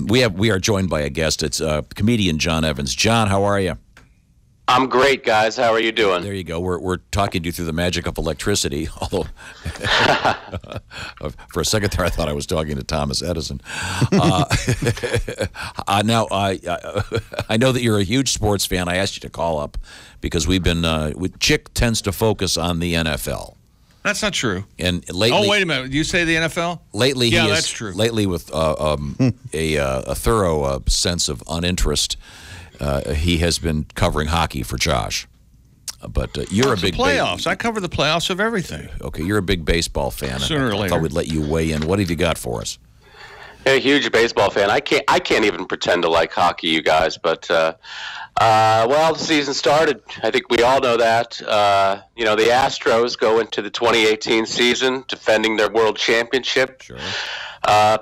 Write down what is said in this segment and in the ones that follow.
We are joined by a guest. It's comedian John Evans. John, how are you? I'm great, guys. How are you doing? There you go. We're talking to you through the magic of electricity. Although, for a second there, I thought I was talking to Thomas Edison. Now, I know that you're a huge sports fan. I asked you to call up because we've been. Chick tends to focus on the NFL. That's not true. And lately, oh, wait a minute. You say the NFL? Lately, yeah, that's true. Lately, with a thorough sense of uninterest. He has been covering hockey for Josh. But you're a big playoffs. I cover the playoffs of everything. Okay, you're a big baseball fan. Sooner or later. I thought we'd let you weigh in. What have you got for us? A huge baseball fan. I can't even pretend to like hockey, you guys. But well, the season started. I think we all know that. The Astros go into the 2018 season defending their world championship. Sure.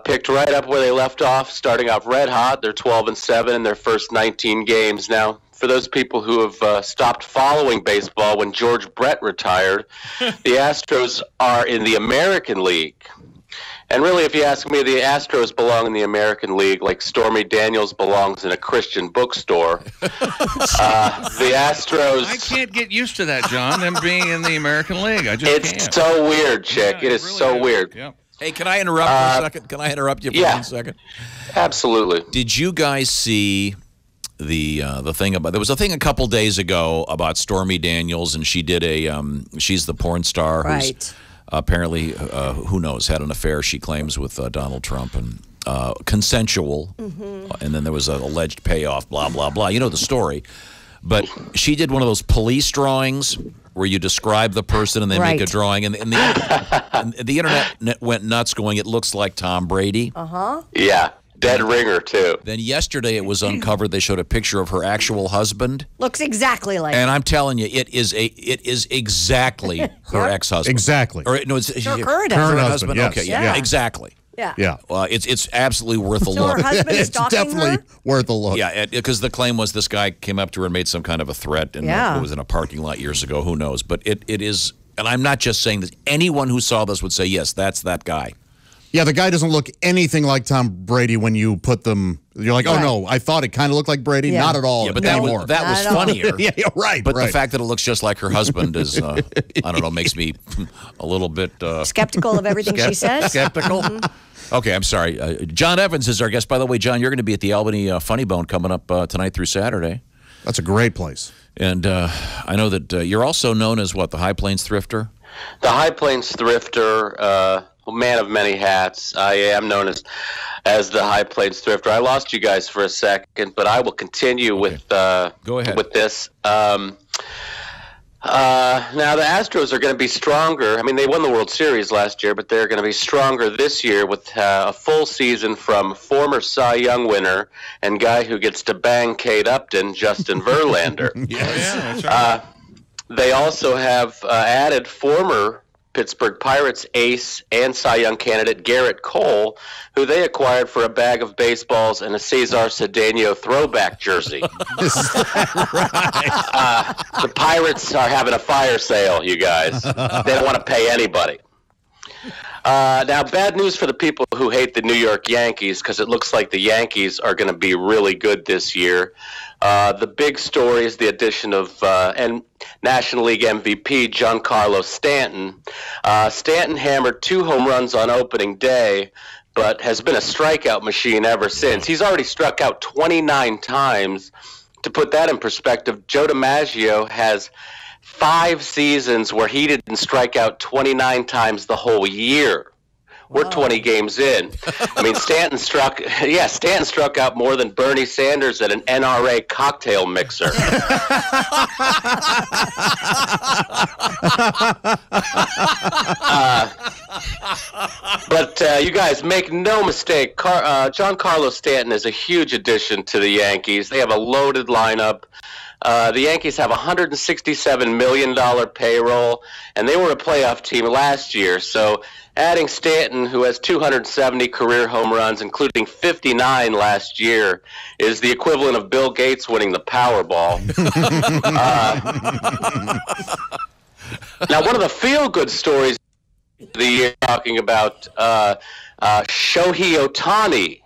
Picked right up where they left off, starting off red hot. They're 12-7 in their first 19 games. Now, for those people who have stopped following baseball when George Brett retired, the Astros are in the American League. And really, if you ask me, the Astros belong in the American League like Stormy Daniels belongs in a Christian bookstore. The Astros... I can't get used to that, John, them being in the American League. I just can't. It's so weird, Chick. Yeah, it is really so weird. Yep. Hey, can I interrupt for a second? Can I interrupt you for 1 second? Absolutely. Did you guys see the thing about? There was a thing a couple days ago about Stormy Daniels, and she did she's the porn star who's apparently, who knows, had an affair, she claims, with Donald Trump, and consensual. Mm-hmm. And then there was an alleged payoff, blah, blah, blah. You know the story. But she did one of those police drawings where you describe the person and they make a drawing. And the internet went nuts going, it looks like Tom Brady. Uh-huh. Yeah. Dead ringer, too. Then yesterday it was uncovered. They showed a picture of her actual husband. Looks exactly like And I'm telling you, it is exactly her ex-husband. Exactly. Or, no, it's her current husband. Yes. Okay, yeah, exactly. Yeah. Well, it's absolutely worth a look. Her husband is It's definitely worth a look. Yeah, because the claim was this guy came up to her and made some kind of a threat, and it was in a parking lot years ago. Who knows? But it is, and I'm not just saying this. Anyone who saw this would say, yes, that's that guy. Yeah, the guy doesn't look anything like Tom Brady when you put them. You're like, oh, no, I thought it kind of looked like Brady. Yeah. Not at all. Yeah, but that was funnier. Yeah, right. But the fact that it looks just like her husband is, I don't know, makes me a little bit... skeptical of everything she says? Skeptical? Okay, I'm sorry. John Evans is our guest. By the way, John, you're going to be at the Albany Funny Bone coming up tonight through Saturday. That's a great place. And I know that you're also known as, what, the High Plains Thrifter? The High Plains Thrifter, man of many hats. I am known as the High Plains Thrifter. I lost you guys for a second, but I will continue with Go ahead. With this. Now, the Astros are going to be stronger. I mean, they won the World Series last year, but they're going to be stronger this year with a full season from former Cy Young winner and guy who gets to bang Kate Upton, Justin Verlander. That's right. They also have added former Pittsburgh Pirates ace and Cy Young candidate Garrett Cole, who they acquired for a bag of baseballs and a Cesar Cedeno throwback jersey. The Pirates are having a fire sale, you guys. They don't want to pay anybody. Now, bad news for the people who hate the New York Yankees, because it looks like the Yankees are going to be really good this year. The big story is the addition of and National League MVP Giancarlo Stanton. Stanton hammered 2 home runs on opening day, but has been a strikeout machine ever since. He's already struck out 29 times. To put that in perspective, Joe DiMaggio has 5 seasons where he didn't strike out 29 times the whole year. We're 20 games in. I mean, Stanton struck out more than Bernie Sanders at an NRA cocktail mixer. But you guys, make no mistake, Giancarlo Stanton is a huge addition to the Yankees. They have a loaded lineup. The Yankees have a $167 million payroll, and they were a playoff team last year. So adding Stanton, who has 270 career home runs, including 59 last year, is the equivalent of Bill Gates winning the Powerball. Now, one of the feel-good stories of the year talking about Shohei Ohtani,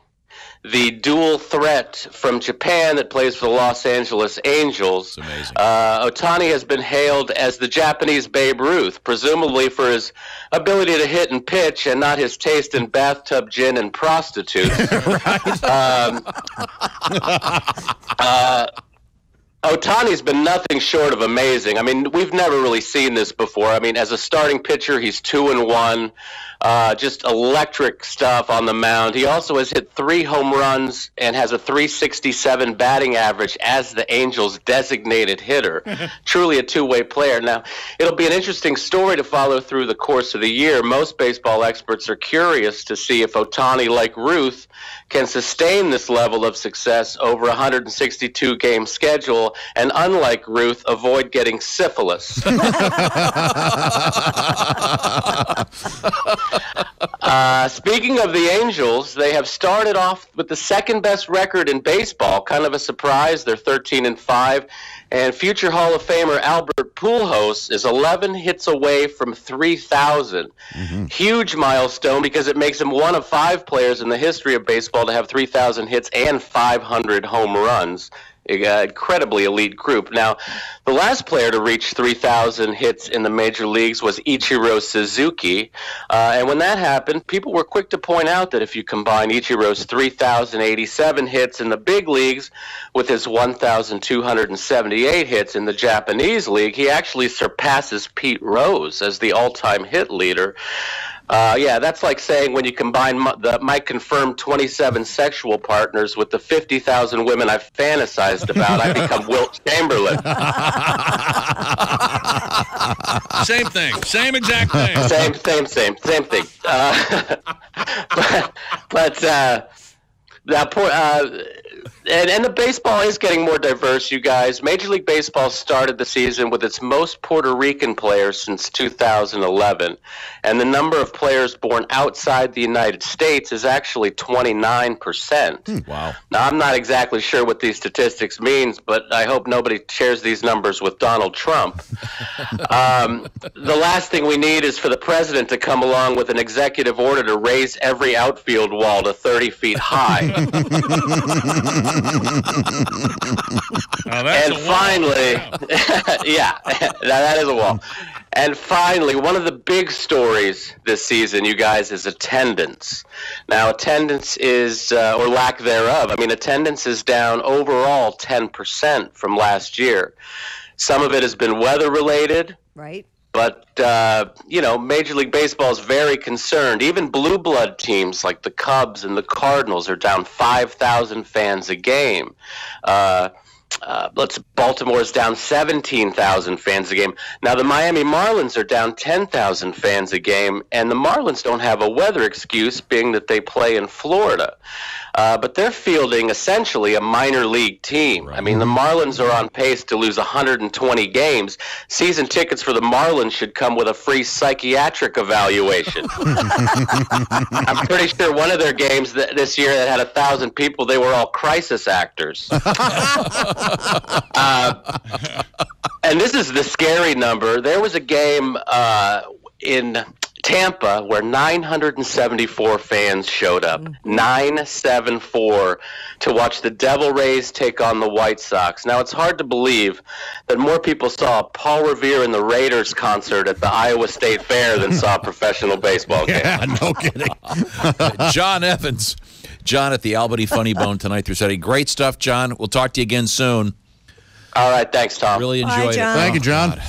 the dual threat from Japan that plays for the Los Angeles Angels. It's amazing. Ohtani has been hailed as the Japanese Babe Ruth, presumably for his ability to hit and pitch and not his taste in bathtub gin and prostitutes. Ohtani's been nothing short of amazing. I mean, we've never really seen this before. I mean, as a starting pitcher, he's 2-1. Just electric stuff on the mound. He also has hit 3 home runs and has a .367 batting average as the Angels' designated hitter. Truly a two-way player. Now, it'll be an interesting story to follow through the course of the year. Most baseball experts are curious to see if Ohtani, like Ruth, can sustain this level of success over a 162-game schedule and, unlike Ruth, avoid getting syphilis. Speaking of the Angels, they have started off with the second-best record in baseball. Kind of a surprise. They're 13-5. And future Hall of Famer Albert Pujols is 11 hits away from 3,000. Huge milestone because it makes him one of 5 players in the history of baseball to have 3,000 hits and 500 home runs. Incredibly elite group. Now, the last player to reach 3,000 hits in the major leagues was Ichiro Suzuki. And when that happened, people were quick to point out that if you combine Ichiro's 3,087 hits in the big leagues with his 1,278 hits in the Japanese league, he actually surpasses Pete Rose as the all-time hit leader. Yeah, that's like saying when you combine my confirmed 27 sexual partners with the 50,000 women I've fantasized about, I become Wilt Chamberlain. Same thing. Same exact thing. Same thing. And the baseball is getting more diverse, you guys. Major League Baseball started the season with its most Puerto Rican players since 2011. And the number of players born outside the United States is actually 29%. Wow. Now, I'm not exactly sure what these statistics means, but I hope nobody shares these numbers with Donald Trump. The last thing we need is for the president to come along with an executive order to raise every outfield wall to 30 feet high. That's and finally, yeah, that is a wall. And finally, one of the big stories this season, you guys, is attendance. Now, attendance is, or lack thereof, I mean, attendance is down overall 10% from last year. Some of it has been weather-related. Right. But, Major League Baseball is very concerned. Even blue blood teams like the Cubs and the Cardinals are down 5,000 fans a game. Baltimore is down 17,000 fans a game. Now, the Miami Marlins are down 10,000 fans a game, and the Marlins don't have a weather excuse, being that they play in Florida. But they're fielding essentially a minor league team. Right. I mean, the Marlins are on pace to lose 120 games. Season tickets for the Marlins should come with a free psychiatric evaluation. I'm pretty sure one of their games this year that had 1,000 people, they were all crisis actors. And this is the scary number. There was a game in Tampa where 974 fans showed up, 974, to watch the Devil Rays take on the White Sox. Now, it's hard to believe that more people saw a Paul Revere and the Raiders concert at the Iowa State Fair than saw a professional baseball game. Yeah, no kidding. John Evans. John at the Albany Funny Bone tonight through Saturday. Great stuff, John. We'll talk to you again soon. All right, thanks, Tom. Really enjoyed it. John. Thank you, John. God.